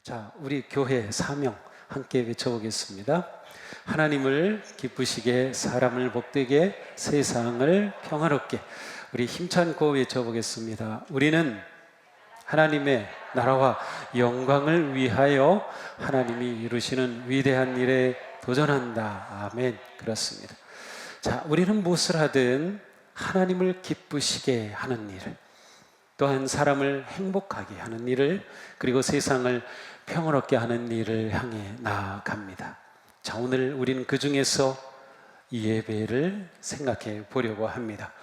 자, 우리 교회 사명 함께 외쳐보겠습니다. 하나님을 기쁘시게, 사람을 복되게, 세상을 평화롭게. 우리 힘찬고 외쳐보겠습니다. 우리는 하나님의 나라와 영광을 위하여 하나님이 이루시는 위대한 일에 도전한다. 아멘. 그렇습니다. 자, 우리는 무엇을 하든 하나님을 기쁘시게 하는 일을, 또한 사람을 행복하게 하는 일을, 그리고 세상을 평화롭게 하는 일을 향해 나아갑니다. 자, 오늘 우리는 그 중에서 예배를 생각해 보려고 합니다.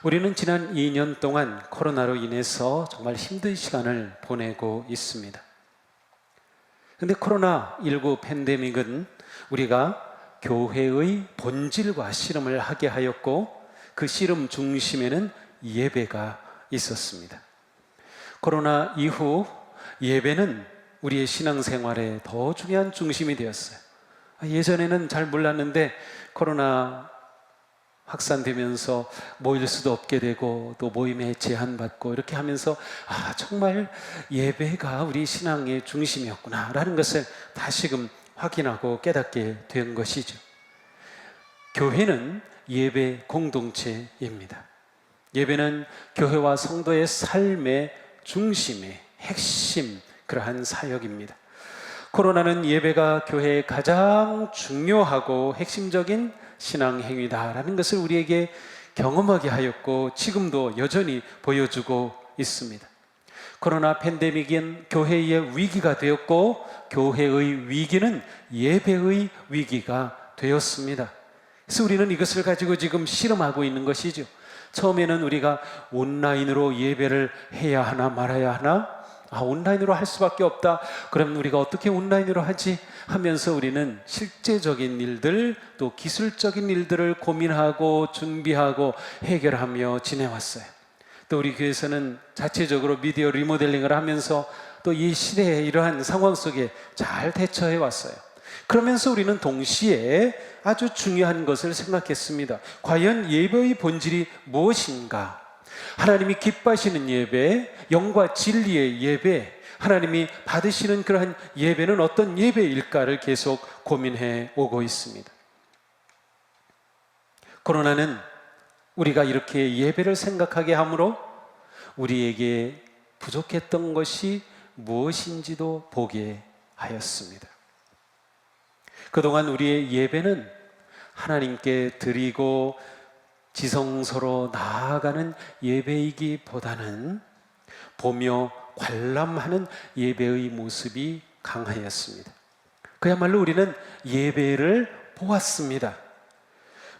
우리는 지난 2년 동안 코로나로 인해서 정말 힘든 시간을 보내고 있습니다. 그런데 코로나19 팬데믹은 우리가 교회의 본질과 씨름을 하게 하였고, 그 씨름 중심에는 예배가 있었습니다. 코로나 이후 예배는 우리의 신앙생활에 더 중요한 중심이 되었어요. 예전에는 잘 몰랐는데 코로나 확산되면서 모일 수도 없게 되고 또 모임에 제한받고 이렇게 하면서 정말 예배가 우리 신앙의 중심이었구나 라는 것을 다시금 확인하고 깨닫게 된 것이죠. 교회는 예배 공동체입니다. 예배는 교회와 성도의 삶의 중심의 핵심, 그러한 사역입니다. 코로나는 예배가 교회의 가장 중요하고 핵심적인 신앙행위다라는 것을 우리에게 경험하게 하였고, 지금도 여전히 보여주고 있습니다. 코로나 팬데믹은 교회의 위기가 되었고, 교회의 위기는 예배의 위기가 되었습니다. 그래서 우리는 이것을 가지고 지금 실험하고 있는 것이죠. 처음에는 우리가 온라인으로 예배를 해야 하나 말아야 하나, 온라인으로 할 수밖에 없다. 그럼 우리가 어떻게 온라인으로 하지? 하면서 우리는 실제적인 일들, 또 기술적인 일들을 고민하고 준비하고 해결하며 지내왔어요. 또 우리 교회에서는 자체적으로 미디어 리모델링을 하면서 또 이 시대의 이러한 상황 속에 잘 대처해 왔어요. 그러면서 우리는 동시에 아주 중요한 것을 생각했습니다. 과연 예배의 본질이 무엇인가? 하나님이 기뻐하시는 예배, 영과 진리의 예배, 하나님이 받으시는 그러한 예배는 어떤 예배일까를 계속 고민해 오고 있습니다. 코로나는 우리가 이렇게 예배를 생각하게 함으로 우리에게 부족했던 것이 무엇인지도 보게 하였습니다. 그동안 우리의 예배는 하나님께 드리고 지성소로 나아가는 예배이기보다는 보며 관람하는 예배의 모습이 강하였습니다. 그야말로 우리는 예배를 보았습니다.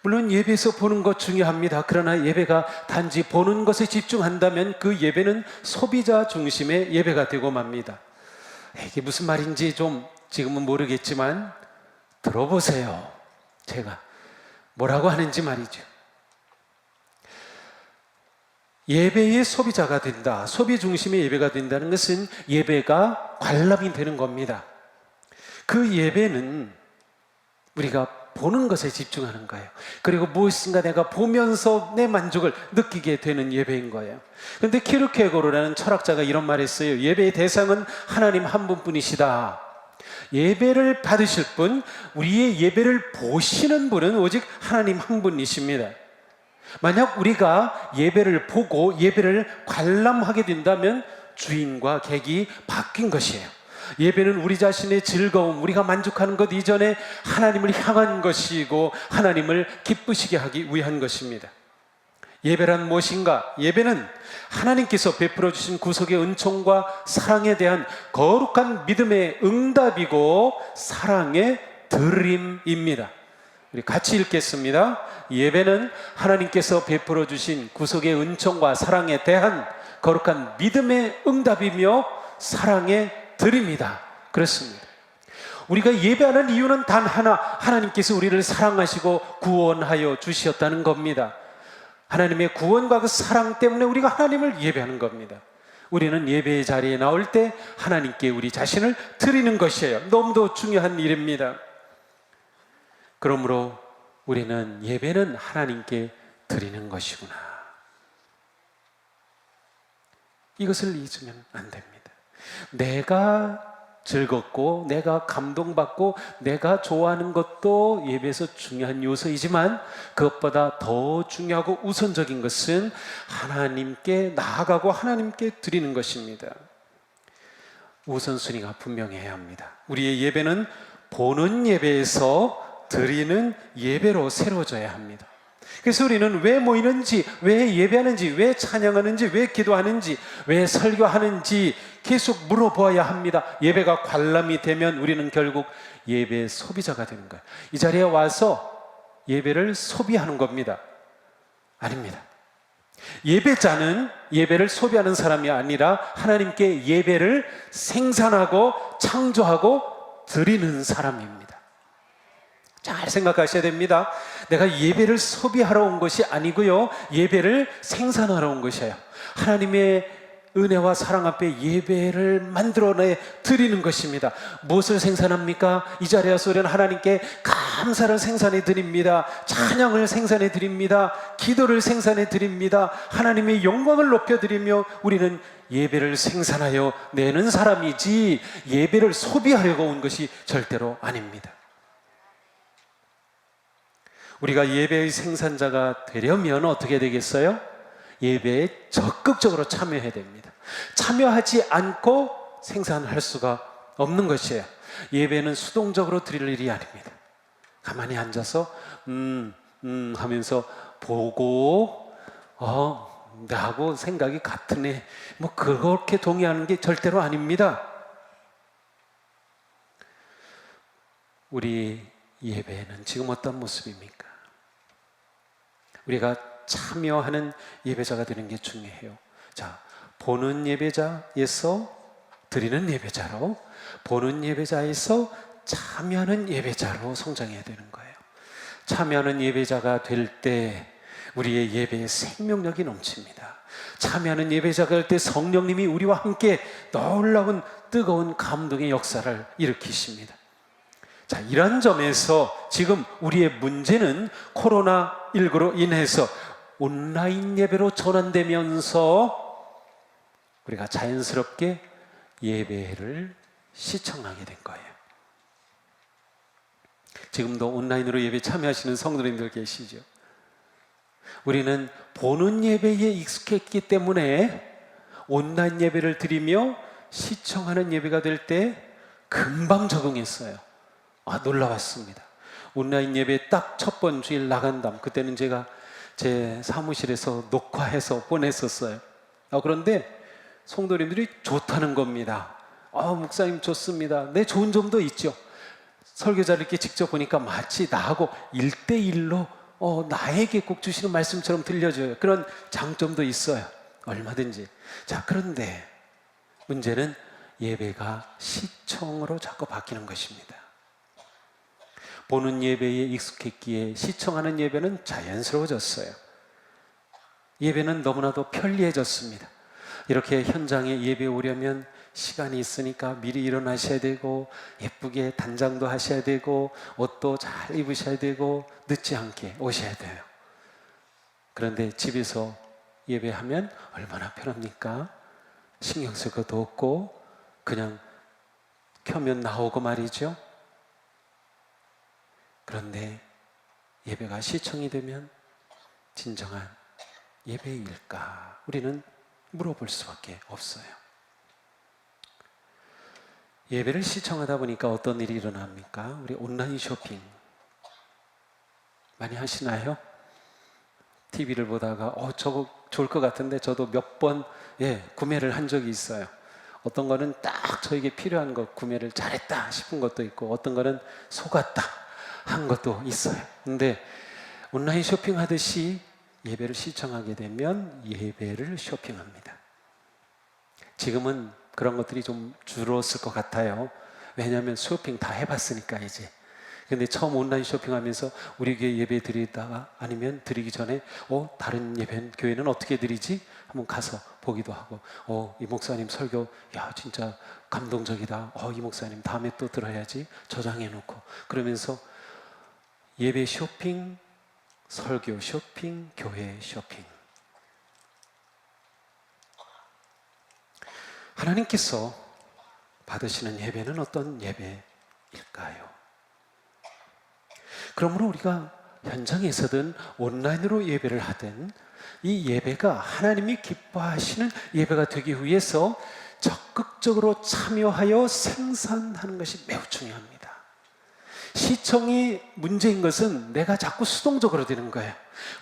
물론 예배에서 보는 것 중요합니다. 그러나 예배가 단지 보는 것에 집중한다면 그 예배는 소비자 중심의 예배가 되고 맙니다. 이게 무슨 말인지 좀 지금은 모르겠지만 들어보세요. 제가 뭐라고 하는지 말이죠. 예배의 소비자가 된다, 소비 중심의 예배가 된다는 것은 예배가 관람이 되는 겁니다. 그 예배는 우리가 보는 것에 집중하는 거예요. 그리고 무엇인가 내가 보면서 내 만족을 느끼게 되는 예배인 거예요. 그런데 키르케고르라는 철학자가 이런 말을 했어요. 예배의 대상은 하나님 한 분뿐이시다. 예배를 받으실 분, 우리의 예배를 보시는 분은 오직 하나님 한 분이십니다. 만약 우리가 예배를 보고 예배를 관람하게 된다면 주인과 객이 바뀐 것이에요. 예배는 우리 자신의 즐거움, 우리가 만족하는 것 이전에 하나님을 향한 것이고 하나님을 기쁘시게 하기 위한 것입니다. 예배란 무엇인가? 예배는 하나님께서 베풀어 주신 구속의 은총과 사랑에 대한 거룩한 믿음의 응답이고 사랑의 드림입니다. 우리 같이 읽겠습니다. 예배는 하나님께서 베풀어 주신 구속의 은총과 사랑에 대한 거룩한 믿음의 응답이며 사랑의 드림이다. 그렇습니다. 우리가 예배하는 이유는 단 하나, 하나님께서 우리를 사랑하시고 구원하여 주셨다는 겁니다. 하나님의 구원과 그 사랑 때문에 우리가 하나님을 예배하는 겁니다. 우리는 예배의 자리에 나올 때 하나님께 우리 자신을 드리는 것이에요. 너무도 중요한 일입니다. 그러므로 우리는 예배는 하나님께 드리는 것이구나. 이것을 잊으면 안 됩니다. 내가 즐겁고 내가 감동받고 내가 좋아하는 것도 예배에서 중요한 요소이지만 그것보다 더 중요하고 우선적인 것은 하나님께 나아가고 하나님께 드리는 것입니다. 우선순위가 분명해야 합니다. 우리의 예배는 보는 예배에서 드리는 예배로 새로워져야 합니다. 그래서 우리는 왜 모이는지, 왜 예배하는지, 왜 찬양하는지, 왜 기도하는지, 왜 설교하는지 계속 물어보아야 합니다. 예배가 관람이 되면 우리는 결국 예배 소비자가 되는 거예요. 이 자리에 와서 예배를 소비하는 겁니다. 아닙니다. 예배자는 예배를 소비하는 사람이 아니라 하나님께 예배를 생산하고 창조하고 드리는 사람입니다. 잘 생각하셔야 됩니다. 내가 예배를 소비하러 온 것이 아니고요, 예배를 생산하러 온 것이에요. 하나님의 은혜와 사랑 앞에 예배를 만들어내 드리는 것입니다. 무엇을 생산합니까? 이 자리에 와서 우리는 하나님께 감사를 생산해 드립니다. 찬양을 생산해 드립니다. 기도를 생산해 드립니다. 하나님의 영광을 높여 드리며 우리는 예배를 생산하여 내는 사람이지 예배를 소비하려고 온 것이 절대로 아닙니다. 우리가 예배의 생산자가 되려면 어떻게 되겠어요? 예배에 적극적으로 참여해야 됩니다. 참여하지 않고 생산할 수가 없는 것이에요. 예배는 수동적으로 드릴 일이 아닙니다. 가만히 앉아서 하면서 보고 나하고 생각이 같으네, 뭐 그렇게 동의하는 게 절대로 아닙니다. 우리 예배는 지금 어떤 모습입니까? 우리가 참여하는 예배자가 되는 게 중요해요. 자, 보는 예배자에서 드리는 예배자로, 보는 예배자에서 참여하는 예배자로 성장해야 되는 거예요. 참여하는 예배자가 될 때 우리의 예배에 생명력이 넘칩니다. 참여하는 예배자가 될 때 성령님이 우리와 함께 놀라운 뜨거운 감동의 역사를 일으키십니다. 자, 이런 점에서 지금 우리의 문제는 코로나19로 인해서 온라인 예배로 전환되면서 우리가 자연스럽게 예배를 시청하게 된 거예요. 지금도 온라인으로 예배 참여하시는 성도님들 계시죠? 우리는 보는 예배에 익숙했기 때문에 온라인 예배를 드리며 시청하는 예배가 될 때 금방 적응했어요. 놀라웠습니다. 온라인 예배 딱 첫 번 주일 나간 다음, 그때는 제가 제 사무실에서 녹화해서 보냈었어요. 그런데 성도님들이 좋다는 겁니다. 목사님 좋습니다. 네, 좋은 점도 있죠. 설교자를 이렇게 직접 보니까 마치 나하고 1대1로 나에게 꼭 주시는 말씀처럼 들려줘요. 그런 장점도 있어요. 얼마든지. 자, 그런데 문제는 예배가 시청으로 자꾸 바뀌는 것입니다. 보는 예배에 익숙했기에 시청하는 예배는 자연스러워졌어요. 예배는 너무나도 편리해졌습니다. 이렇게 현장에 예배 오려면 시간이 있으니까 미리 일어나셔야 되고, 예쁘게 단장도 하셔야 되고, 옷도 잘 입으셔야 되고, 늦지 않게 오셔야 돼요. 그런데 집에서 예배하면 얼마나 편합니까? 신경 쓸 것도 없고 그냥 켜면 나오고 말이죠. 그런데 예배가 시청이 되면 진정한 예배일까? 우리는 물어볼 수밖에 없어요. 예배를 시청하다 보니까 어떤 일이 일어납니까? 우리 온라인 쇼핑 많이 하시나요? TV를 보다가 저거 좋을 것 같은데 저도 몇 번 구매를 한 적이 있어요. 어떤 거는 딱 저에게 필요한 것 구매를 잘했다 싶은 것도 있고, 어떤 거는 속았다 한 것도 있어요. 근데 온라인 쇼핑하듯이 예배를 시청하게 되면 예배를 쇼핑합니다. 지금은 그런 것들이 좀 줄었을 것 같아요. 왜냐하면 쇼핑 다 해봤으니까 이제. 근데 처음 온라인 쇼핑하면서 우리 교회 예배 드리다가 아니면 드리기 전에 다른 예배 교회는 어떻게 드리지? 한번 가서 보기도 하고, 이 목사님 설교 진짜 감동적이다. 이 목사님 다음에 또 들어야지. 저장해 놓고 그러면서 예배 쇼핑, 설교 쇼핑, 교회 쇼핑. 하나님께서 받으시는 예배는 어떤 예배일까요? 그러므로 우리가 현장에서든 온라인으로 예배를 하든 이 예배가 하나님이 기뻐하시는 예배가 되기 위해서 적극적으로 참여하여 생산하는 것이 매우 중요합니다. 시청이 문제인 것은 내가 자꾸 수동적으로 되는 거예요.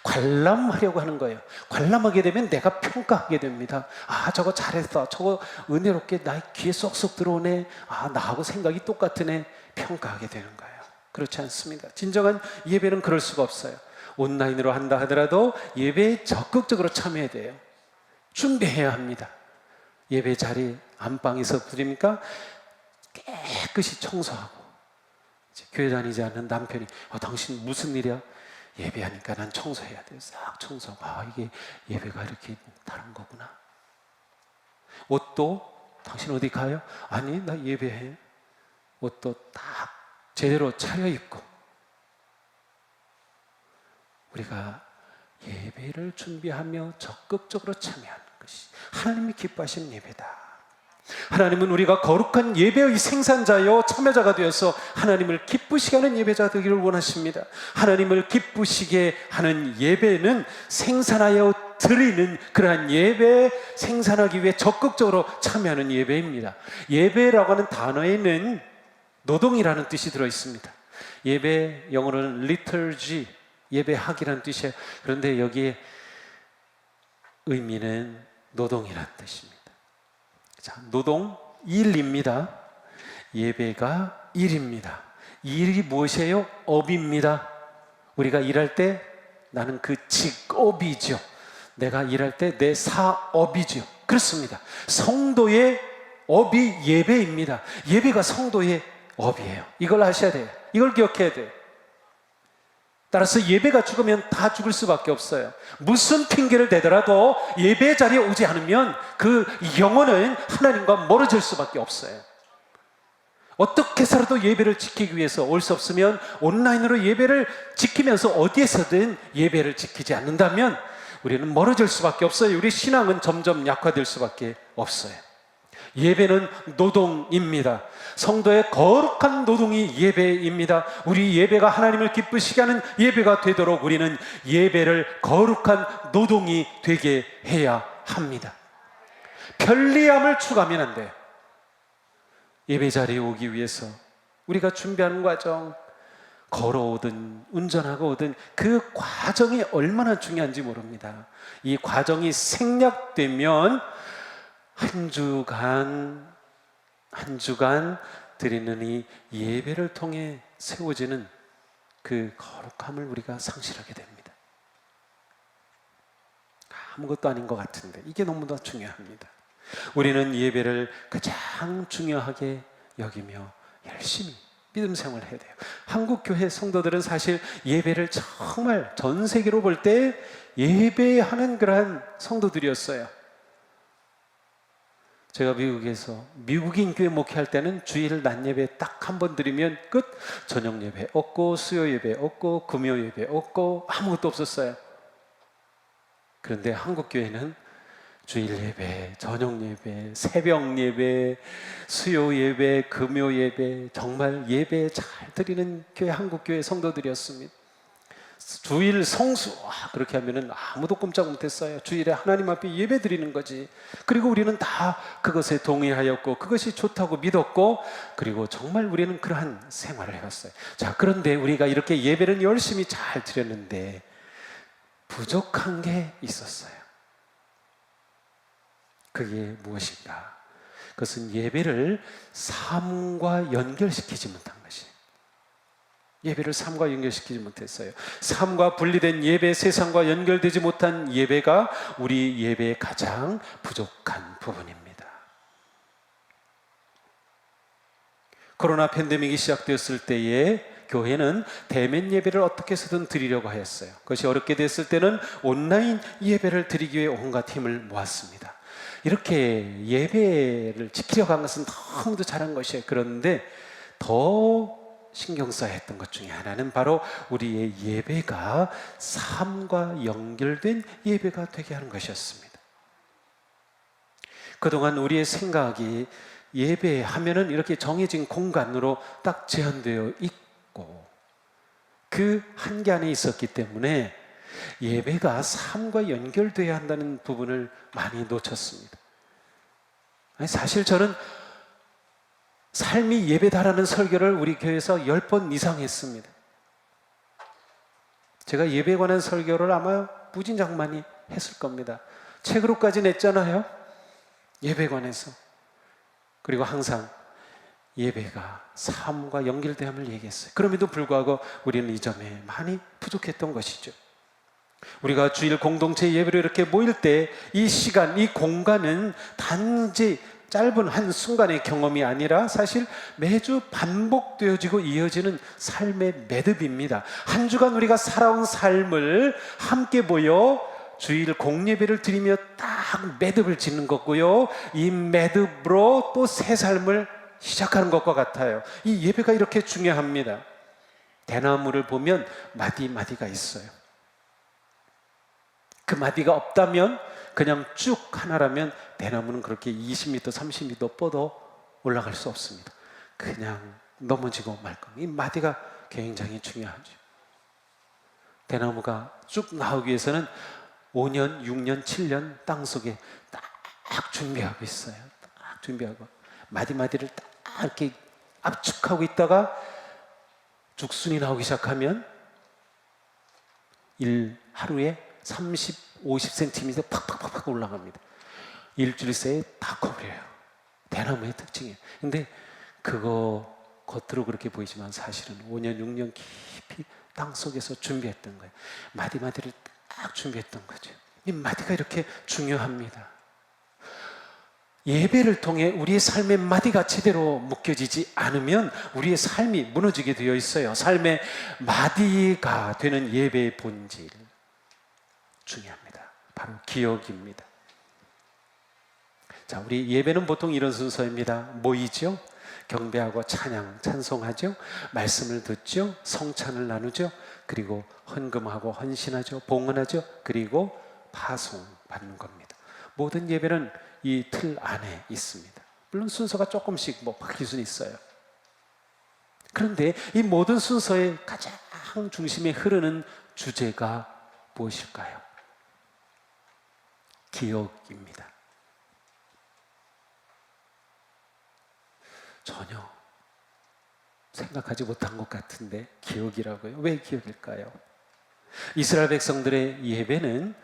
관람하려고 하는 거예요. 관람하게 되면 내가 평가하게 됩니다. 아, 저거 잘했다. 저거 은혜롭게 나의 귀에 쏙쏙 들어오네. 아, 나하고 생각이 똑같으네. 평가하게 되는 거예요. 그렇지 않습니다. 진정한 예배는 그럴 수가 없어요. 온라인으로 한다 하더라도 예배에 적극적으로 참여해야 돼요. 준비해야 합니다. 예배 자리 안방에서 드립니까? 깨끗이 청소하고, 교회 다니지 않는 남편이 당신 무슨 일이야? 예배하니까 난 청소해야 돼요. 싹 청소하고, 이게 예배가 이렇게 다른 거구나. 옷도 당신 어디 가요? 아니, 나 예배해. 옷도 딱 제대로 차려입고, 우리가 예배를 준비하며 적극적으로 참여하는 것이 하나님이 기뻐하시는 예배다. 하나님은 우리가 거룩한 예배의 생산자요 참여자가 되어서 하나님을 기쁘시게 하는 예배자 되기를 원하십니다. 하나님을 기쁘시게 하는 예배는 생산하여 드리는 그러한 예배, 생산하기 위해 적극적으로 참여하는 예배입니다. 예배라고 하는 단어에는 노동이라는 뜻이 들어있습니다. 예배, 영어로는 liturgy, 예배하기라는 뜻이에요. 그런데 여기에 의미는 노동이라는 뜻입니다. 자, 노동, 일입니다. 예배가 일입니다. 일이 무엇이에요? 업입니다. 우리가 일할 때 나는 그 직업이죠. 내가 일할 때 내 사업이죠. 그렇습니다. 성도의 업이 예배입니다. 예배가 성도의 업이에요. 이걸 아셔야 돼요. 이걸 기억해야 돼요. 따라서 예배가 죽으면 다 죽을 수밖에 없어요. 무슨 핑계를 대더라도 예배 자리에 오지 않으면 그 영혼은 하나님과 멀어질 수밖에 없어요. 어떻게 해서라도 예배를 지키기 위해서 올 수 없으면 온라인으로 예배를 지키면서 어디에서든 예배를 지키지 않는다면 우리는 멀어질 수밖에 없어요. 우리 신앙은 점점 약화될 수밖에 없어요. 예배는 노동입니다. 성도의 거룩한 노동이 예배입니다. 우리 예배가 하나님을 기쁘시게 하는 예배가 되도록 우리는 예배를 거룩한 노동이 되게 해야 합니다. 편리함을 추구하면 안 돼요. 예배 자리에 오기 위해서 우리가 준비하는 과정, 걸어오든 운전하고 오든 그 과정이 얼마나 중요한지 모릅니다. 이 과정이 생략되면 한 주간 드리는 이 예배를 통해 세워지는 그 거룩함을 우리가 상실하게 됩니다. 아무것도 아닌 것 같은데 이게 너무나 중요합니다. 우리는 예배를 가장 중요하게 여기며 열심히 믿음 생활을 해야 돼요. 한국 교회 성도들은 사실 예배를 정말 전 세계로 볼 때 예배하는 그러한 성도들이었어요. 제가 미국에서 미국인 교회 목회할 때는 주일 낮 예배 딱 한 번 드리면 끝. 저녁 예배 없고 수요 예배 없고 금요 예배 없고 아무것도 없었어요. 그런데 한국 교회는 주일 예배, 저녁 예배, 새벽 예배, 수요 예배, 금요 예배, 정말 예배 잘 드리는 교회, 한국 교회 성도들이었습니다. 주일 성수, 그렇게 하면은 아무도 꼼짝 못했어요. 주일에 하나님 앞에 예배 드리는 거지. 그리고 우리는 다 그것에 동의하였고 그것이 좋다고 믿었고, 그리고 정말 우리는 그러한 생활을 해왔어요. 자, 그런데 우리가 이렇게 예배를 열심히 잘 드렸는데 부족한 게 있었어요. 그게 무엇인가? 그것은 예배를 삶과 연결시키지 못한 것이에요. 예배를 삶과 연결시키지 못했어요. 삶과 분리된 예배, 세상과 연결되지 못한 예배가 우리 예배의 가장 부족한 부분입니다. 코로나 팬데믹이 시작되었을 때에 교회는 대면 예배를 어떻게 해서든 드리려고 하였어요. 그것이 어렵게 됐을 때는 온라인 예배를 드리기 위해 온갖 힘을 모았습니다. 이렇게 예배를 지키려고 한 것은 너무도 잘한 것이에요. 그런데 더 신경 써야 했던 것 중에 하나는 바로 우리의 예배가 삶과 연결된 예배가 되게 하는 것이었습니다. 그동안 우리의 생각이 예배하면은 이렇게 정해진 공간으로 딱 제한되어 있고 그 한계 안에 있었기 때문에 예배가 삶과 연결되어야 한다는 부분을 많이 놓쳤습니다. 사실 저는 삶이 예배다라는 설교를 우리 교회에서 10번 이상 했습니다. 제가 예배에 관한 설교를 아마 무진장만이 했을 겁니다. 책으로까지 냈잖아요. 예배에 관해서. 그리고 항상 예배가 삶과 연결됨을 얘기했어요. 그럼에도 불구하고 우리는 이 점에 많이 부족했던 것이죠. 우리가 주일 공동체 예배로 이렇게 모일 때 이 시간, 이 공간은 단지 짧은 한순간의 경험이 아니라 사실 매주 반복되어지고 이어지는 삶의 매듭입니다. 한 주간 우리가 살아온 삶을 함께 모여 주일 공예배를 드리며 딱 매듭을 짓는 거고요. 이 매듭으로 또 새 삶을 시작하는 것과 같아요. 이 예배가 이렇게 중요합니다. 대나무를 보면 마디마디가 있어요. 그 마디가 없다면 그냥 쭉 하나라면 대나무는 그렇게 20m, 30m 뻗어 올라갈 수 없습니다. 그냥 넘어지고 말 겁니다. 이 마디가 굉장히 중요하죠. 대나무가 쭉 나오기 위해서는 5년, 6년, 7년 땅속에 딱 준비하고 있어요. 딱 준비하고 마디마디를 딱 이렇게 압축하고 있다가 죽순이 나오기 시작하면 하루에 30, 50cm 팍팍팍팍 올라갑니다. 일주일 새에 다 커버려요. 대나무의 특징이에요. 근데 그거 겉으로 그렇게 보이지만 사실은 5년, 6년 깊이 땅속에서 준비했던 거예요. 마디마디를 딱 준비했던 거죠. 이 마디가 이렇게 중요합니다. 예배를 통해 우리의 삶의 마디가 제대로 묶여지지 않으면 우리의 삶이 무너지게 되어 있어요. 삶의 마디가 되는 예배의 본질 중요합니다. 바로 기억입니다. 자, 우리 예배는 보통 이런 순서입니다. 모이죠, 경배하고 찬양, 찬송하죠, 말씀을 듣죠, 성찬을 나누죠, 그리고 헌금하고 헌신하죠, 봉헌하죠, 그리고 파송 받는 겁니다. 모든 예배는 이 틀 안에 있습니다. 물론 순서가 조금씩 바뀔 수는 있어요. 그런데 이 모든 순서의 가장 중심에 흐르는 주제가 무엇일까요? 기억입니다. 전혀 생각하지 못한 것 같은데 기억이라고요? 왜 기억일까요? 이스라엘 백성들의 예배는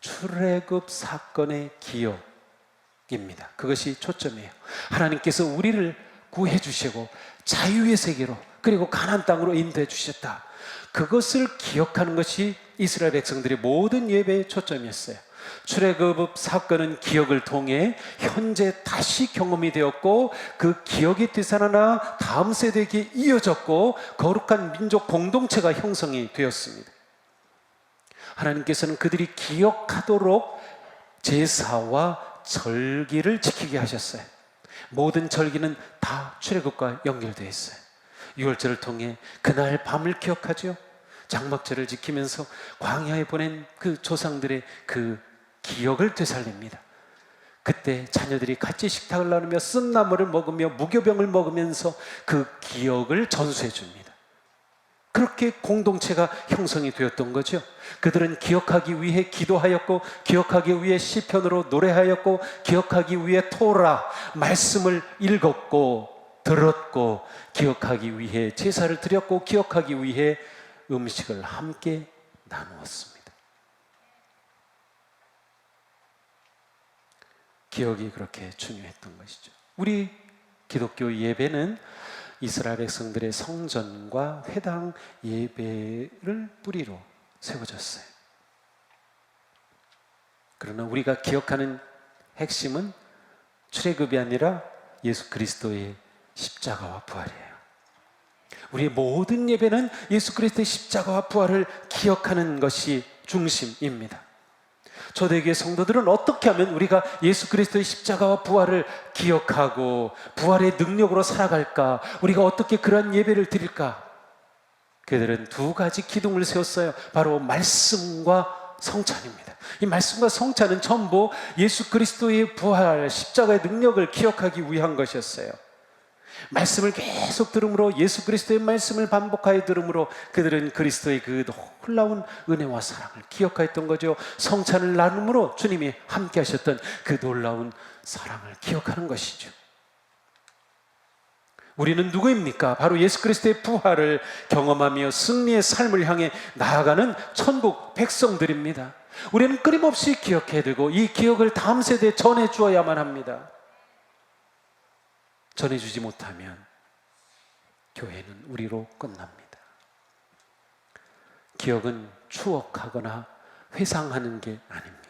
출애굽 사건의 기억입니다. 그것이 초점이에요. 하나님께서 우리를 구해 주시고 자유의 세계로 그리고 가나안 땅으로 인도해 주셨다. 그것을 기억하는 것이 이스라엘 백성들의 모든 예배의 초점이었어요. 출애굽 사건은 기억을 통해 현재 다시 경험이 되었고 그 기억이 되살아나 다음 세대에게 이어졌고 거룩한 민족 공동체가 형성이 되었습니다. 하나님께서는 그들이 기억하도록 제사와 절기를 지키게 하셨어요. 모든 절기는 다 출애굽과 연결되어 있어요. 유월절을 통해 그날 밤을 기억하죠. 장막절을 지키면서 광야에 보낸 그 조상들의 그 기억을 되살립니다. 그때 자녀들이 같이 식탁을 나누며 쓴 나물을 먹으며 무교병을 먹으면서 그 기억을 전수해 줍니다. 그렇게 공동체가 형성이 되었던 거죠. 그들은 기억하기 위해 기도하였고 기억하기 위해 시편으로 노래하였고 기억하기 위해 토라 말씀을 읽었고 들었고 기억하기 위해 제사를 드렸고 기억하기 위해 음식을 함께 나누었습니다. 기억이 그렇게 중요했던 것이죠. 우리 기독교 예배는 이스라엘 백성들의 성전과 회당 예배를 뿌리로 세워졌어요. 그러나 우리가 기억하는 핵심은 출애굽이 아니라 예수 그리스도의 십자가와 부활이에요. 우리의 모든 예배는 예수 그리스도의 십자가와 부활을 기억하는 것이 중심입니다. 초대교회 성도들은 어떻게 하면 우리가 예수 그리스도의 십자가와 부활을 기억하고 부활의 능력으로 살아갈까? 우리가 어떻게 그러한 예배를 드릴까? 그들은 두 가지 기둥을 세웠어요. 바로 말씀과 성찬입니다. 이 말씀과 성찬은 전부 예수 그리스도의 부활, 십자가의 능력을 기억하기 위한 것이었어요. 말씀을 계속 들음으로, 예수 그리스도의 말씀을 반복하여 들음으로 그들은 그리스도의 그 놀라운 은혜와 사랑을 기억하였던 거죠. 성찬을 나눔으로 주님이 함께 하셨던 그 놀라운 사랑을 기억하는 것이죠. 우리는 누구입니까? 바로 예수 그리스도의 부활을 경험하며 승리의 삶을 향해 나아가는 천국 백성들입니다. 우리는 끊임없이 기억해야 되고 이 기억을 다음 세대에 전해주어야만 합니다. 전해주지 못하면 교회는 우리로 끝납니다. 기억은 추억하거나 회상하는 게 아닙니다.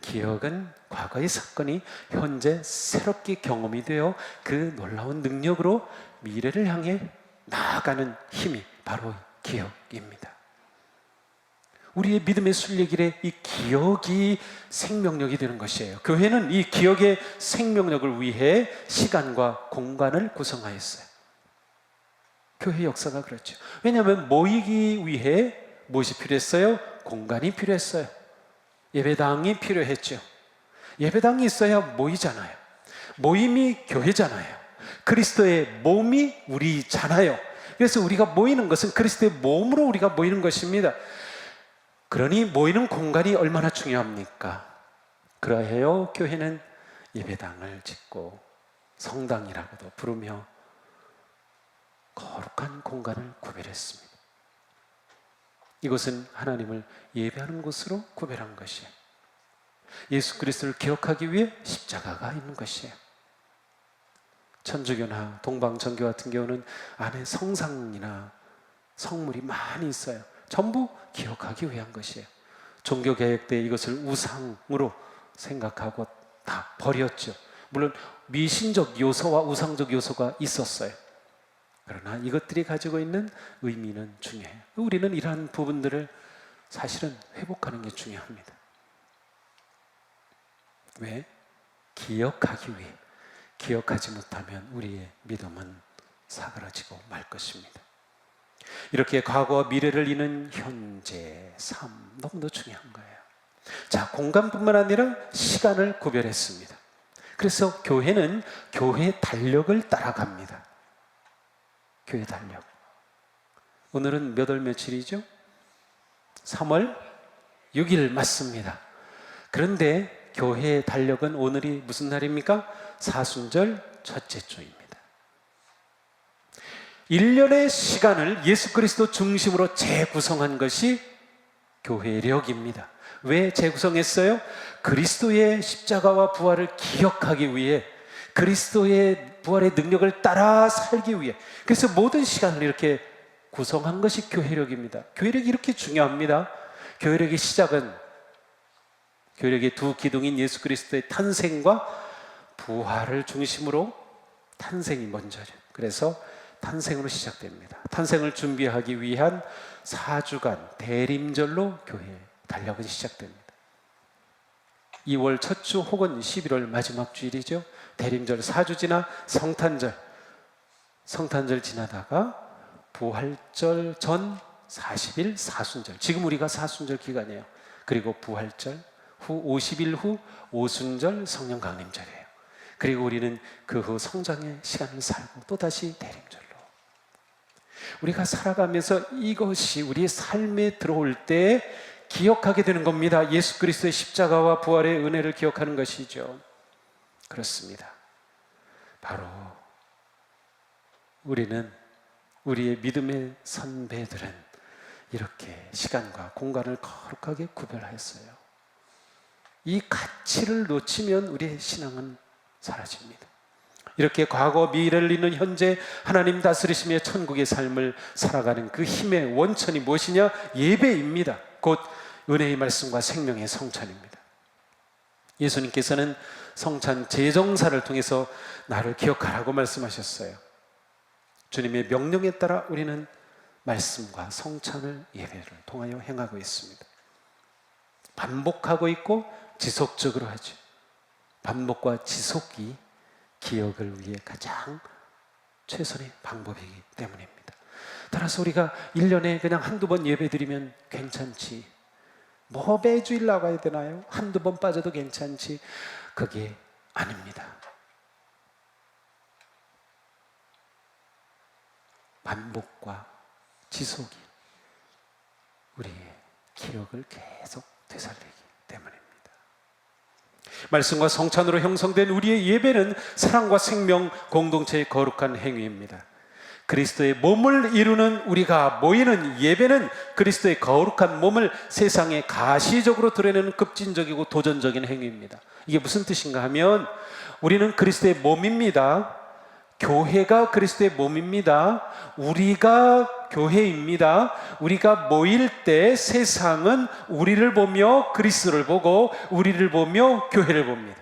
기억은 과거의 사건이 현재 새롭게 경험이 되어 그 놀라운 능력으로 미래를 향해 나아가는 힘이 바로 기억입니다. 우리의 믿음의 순례길에 이 기억이 생명력이 되는 것이에요. 교회는 이 기억의 생명력을 위해 시간과 공간을 구성하였어요. 교회 역사가 그렇죠. 왜냐하면 모이기 위해 무엇이 필요했어요? 공간이 필요했어요. 예배당이 필요했죠. 예배당이 있어야 모이잖아요. 모임이 교회잖아요. 그리스도의 몸이 우리잖아요. 그래서 우리가 모이는 것은 그리스도의 몸으로 우리가 모이는 것입니다. 그러니 모이는 공간이 얼마나 중요합니까? 그러해요 교회는 예배당을 짓고 성당이라고도 부르며 거룩한 공간을 구별했습니다. 이곳은 하나님을 예배하는 곳으로 구별한 것이에요. 예수 그리스도를 기억하기 위해 십자가가 있는 것이에요. 천주교나 동방정교 같은 경우는 안에 성상이나 성물이 많이 있어요. 전부 기억하기 위한 것이에요. 종교개혁 때 이것을 우상으로 생각하고 다 버렸죠. 물론 미신적 요소와 우상적 요소가 있었어요. 그러나 이것들이 가지고 있는 의미는 중요해요. 우리는 이러한 부분들을 사실은 회복하는 게 중요합니다. 왜? 기억하기 위해. 기억하지 못하면 우리의 믿음은 사그라지고 말 것입니다. 이렇게 과거와 미래를 잇는 현재, 삶, 너무도 중요한 거예요. 자, 공간뿐만 아니라 시간을 구별했습니다. 그래서 교회는 교회 달력을 따라갑니다. 교회 달력. 오늘은 몇 월 며칠이죠? 3월 6일 맞습니다. 그런데 교회의 달력은 오늘이 무슨 날입니까? 사순절 첫째 주입니다. 1년의 시간을 예수 그리스도 중심으로 재구성한 것이 교회력입니다. 왜 재구성했어요? 그리스도의 십자가와 부활을 기억하기 위해, 그리스도의 부활의 능력을 따라 살기 위해, 그래서 모든 시간을 이렇게 구성한 것이 교회력입니다. 교회력이 이렇게 중요합니다. 교회력의 시작은 교회력의 두 기둥인 예수 그리스도의 탄생과 부활을 중심으로 탄생이 먼저죠. 그래서 탄생으로 시작됩니다. 탄생을 준비하기 위한 4주간 대림절로 교회 달력은 시작됩니다. 2월 첫 주 혹은 11월 마지막 주일이죠. 대림절 4주 지나 성탄절 지나다가 부활절 전 40일 사순절, 지금 우리가 사순절 기간이에요. 그리고 부활절 후 50일 후 오순절 성령 강림절이에요. 그리고 우리는 그 후 성장의 시간을 살고 또다시 대림절로 우리가 살아가면서 이것이 우리의 삶에 들어올 때 기억하게 되는 겁니다. 예수 그리스도의 십자가와 부활의 은혜를 기억하는 것이죠. 그렇습니다. 바로 우리의 믿음의 선배들은 이렇게 시간과 공간을 거룩하게 구별하였어요. 이 가치를 놓치면 우리의 신앙은 사라집니다. 이렇게 과거 미래를 잇는 현재 하나님 다스리시며 천국의 삶을 살아가는 그 힘의 원천이 무엇이냐? 예배입니다. 곧 은혜의 말씀과 생명의 성찬입니다. 예수님께서는 성찬 제정사를 통해서 나를 기억하라고 말씀하셨어요. 주님의 명령에 따라 우리는 말씀과 성찬을 예배를 통하여 행하고 있습니다. 반복하고 있고 지속적으로 하죠. 반복과 지속이 기억을 위해 가장 최선의 방법이기 때문입니다. 따라서 우리가 1년에 그냥 한두 번 예배 드리면 괜찮지, 뭐 매주일 나가야 되나요? 한두 번 빠져도 괜찮지. 그게 아닙니다. 반복과 지속이 우리의 기억을 계속 되살리기 때문입니다. 말씀과 성찬으로 형성된 우리의 예배는 사랑과 생명 공동체의 거룩한 행위입니다. 그리스도의 몸을 이루는 우리가 모이는 예배는 그리스도의 거룩한 몸을 세상에 가시적으로 드러내는 급진적이고 도전적인 행위입니다. 이게 무슨 뜻인가 하면 우리는 그리스도의 몸입니다. 교회가 그리스도의 몸입니다. 우리가 교회입니다. 우리가 모일 때 세상은 우리를 보며 그리스도를 보고 우리를 보며 교회를 봅니다.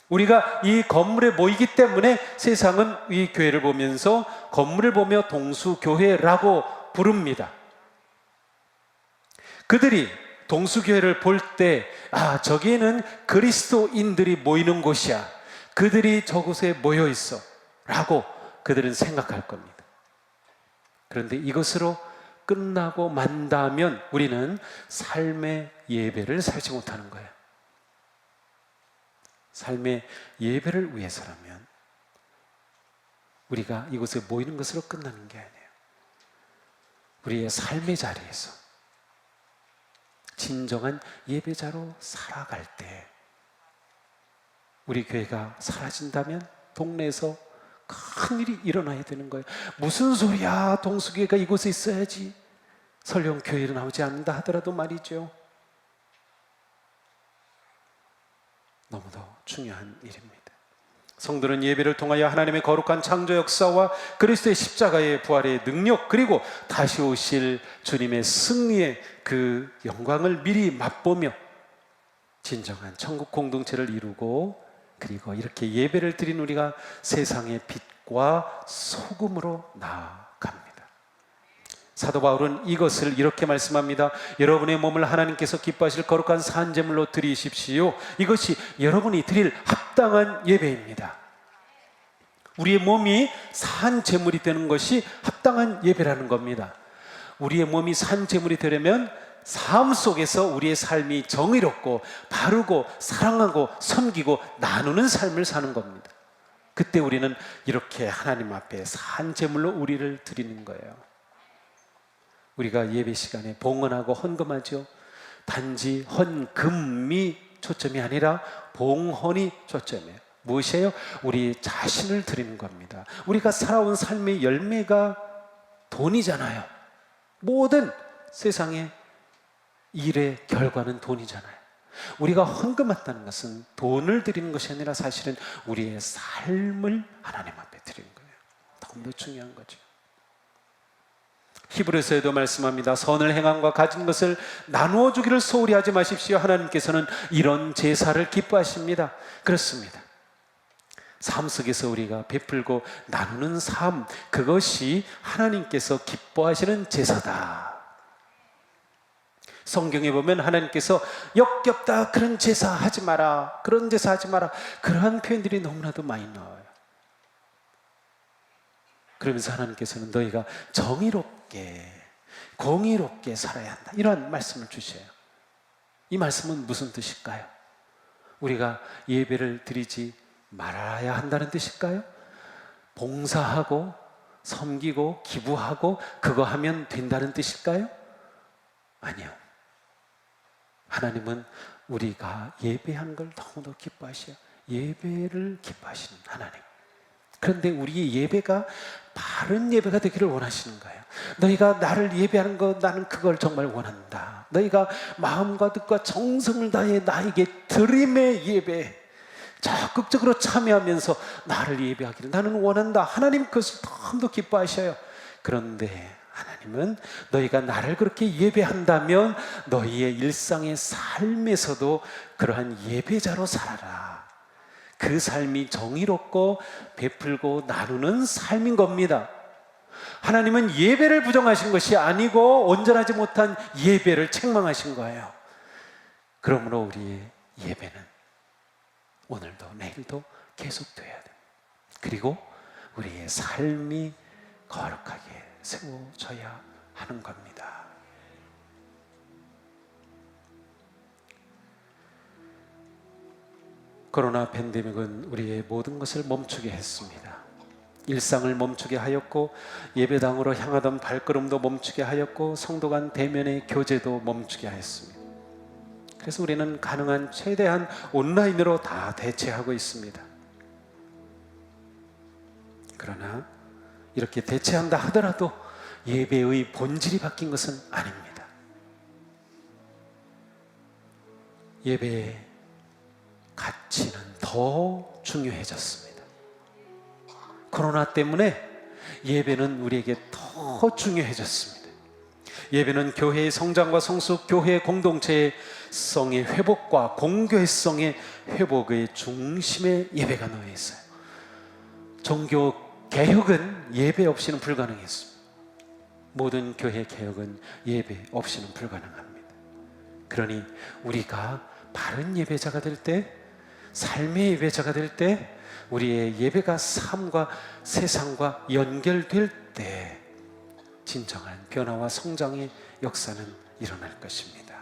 우리가 이 건물에 모이기 때문에 세상은 이 교회를 보면서 건물을 보며 동수교회라고 부릅니다. 그들이 동수교회를 볼 때 저기에는 그리스도인들이 모이는 곳이야, 그들이 저곳에 모여 있어 라고 그들은 생각할 겁니다. 그런데 이것으로 끝나고 만다면 우리는 삶의 예배를 살지 못하는 거예요. 삶의 예배를 위해서라면 우리가 이곳에 모이는 것으로 끝나는 게 아니에요. 우리의 삶의 자리에서 진정한 예배자로 살아갈 때 우리 교회가 사라진다면 동네에서 큰일이 일어나야 되는 거예요. 무슨 소리야, 동수교회가 이곳에 있어야지. 설령 교회로 나오지 않는다 하더라도 말이죠. 너무도 중요한 일입니다. 성도는 예배를 통하여 하나님의 거룩한 창조 역사와 그리스도의 십자가의 부활의 능력, 그리고 다시 오실 주님의 승리의 그 영광을 미리 맛보며 진정한 천국 공동체를 이루고, 그리고 이렇게 예배를 드린 우리가 세상의 빛과 소금으로 나아갑니다. 사도 바울은 이것을 이렇게 말씀합니다. 여러분의 몸을 하나님께서 기뻐하실 거룩한 산제물로 드리십시오. 이것이 여러분이 드릴 합당한 예배입니다. 우리의 몸이 산제물이 되는 것이 합당한 예배라는 겁니다. 우리의 몸이 산제물이 되려면 삶 속에서 우리의 삶이 정의롭고 바르고 사랑하고 섬기고 나누는 삶을 사는 겁니다. 그때 우리는 이렇게 하나님 앞에 산제물로 우리를 드리는 거예요. 우리가 예배 시간에 봉헌하고 헌금하죠. 단지 헌금이 초점이 아니라 봉헌이 초점이에요. 무엇이에요? 우리 자신을 드리는 겁니다. 우리가 살아온 삶의 열매가 돈이잖아요. 모든 세상의 일의 결과는 돈이잖아요. 우리가 헌금한다는 것은 돈을 드리는 것이 아니라 사실은 우리의 삶을 하나님 앞에 드리는 거예요. 너무 중요한 거죠. 히브리서에도 말씀합니다. 선을 행함과 가진 것을 나누어 주기를 소홀히 하지 마십시오. 하나님께서는 이런 제사를 기뻐하십니다. 그렇습니다. 삶 속에서 우리가 베풀고 나누는 삶, 그것이 하나님께서 기뻐하시는 제사다. 성경에 보면 하나님께서 역겹다, 그런 제사 하지 마라, 그런 제사 하지 마라, 그러한 표현들이 너무나도 많이 나와요. 그러면서 하나님께서는 너희가 정의롭게 공의롭게 살아야 한다, 이런 말씀을 주셔요. 이 말씀은 무슨 뜻일까요? 우리가 예배를 드리지 말아야 한다는 뜻일까요? 봉사하고 섬기고 기부하고 그거 하면 된다는 뜻일까요? 아니요. 하나님은 우리가 예배하는 걸 너무도 기뻐하셔요. 예배를 기뻐하시는 하나님. 그런데 우리의 예배가 바른 예배가 되기를 원하시는 거예요. 너희가 나를 예배하는 거, 나는 그걸 정말 원한다. 너희가 마음과 뜻과 정성을 다해 나에게 드림의 예배, 적극적으로 참여하면서 나를 예배하기를 나는 원한다. 하나님 그것을 너무도 기뻐하셔요. 그런데 하나님은 너희가 나를 그렇게 예배한다면 너희의 일상의 삶에서도 그러한 예배자로 살아라. 그 삶이 정의롭고 베풀고 나누는 삶인 겁니다. 하나님은 예배를 부정하신 것이 아니고 온전하지 못한 예배를 책망하신 거예요. 그러므로 우리의 예배는 오늘도 내일도 계속돼야 됩니다. 그리고 우리의 삶이 거룩하게 세워져야 하는 겁니다. 코로나 팬데믹은 우리의 모든 것을 멈추게 했습니다. 일상을 멈추게 하였고 예배당으로 향하던 발걸음도 멈추게 하였고 성도 간 대면의 교제도 멈추게 하였습니다. 그래서 우리는 가능한 최대한 온라인으로 다 대체하고 있습니다. 그러나 이렇게 대체한다 하더라도 예배의 본질이 바뀐 것은 아닙니다. 예배의 가치는 더 중요해졌습니다. 코로나 때문에 예배는 우리에게 더 중요해졌습니다. 예배는 교회의 성장과 성숙, 교회 공동체의 성의 회복과 공교회성의 회복의 중심에 예배가 놓여 있어요. 종교 개혁은 예배 없이는 불가능했습니다. 모든 교회 개혁은 예배 없이는 불가능합니다. 그러니 우리가 바른 예배자가 될 때, 삶의 예배자가 될 때, 우리의 예배가 삶과 세상과 연결될 때 진정한 변화와 성장의 역사는 일어날 것입니다.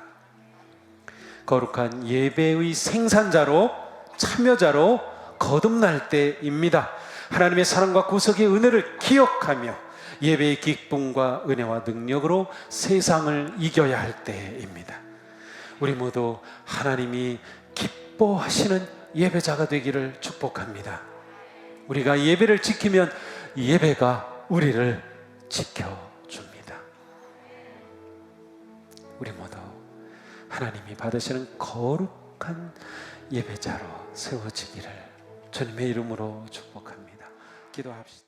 거룩한 예배의 생산자로, 참여자로 거듭날 때입니다. 하나님의 사랑과 구속의 은혜를 기억하며 예배의 기쁨과 은혜와 능력으로 세상을 이겨야 할 때입니다. 우리 모두 하나님이 기뻐하시는 예배자가 되기를 축복합니다. 우리가 예배를 지키면 예배가 우리를 지켜줍니다. 우리 모두 하나님이 받으시는 거룩한 예배자로 세워지기를 주님의 이름으로 축복합니다. 기도합시다.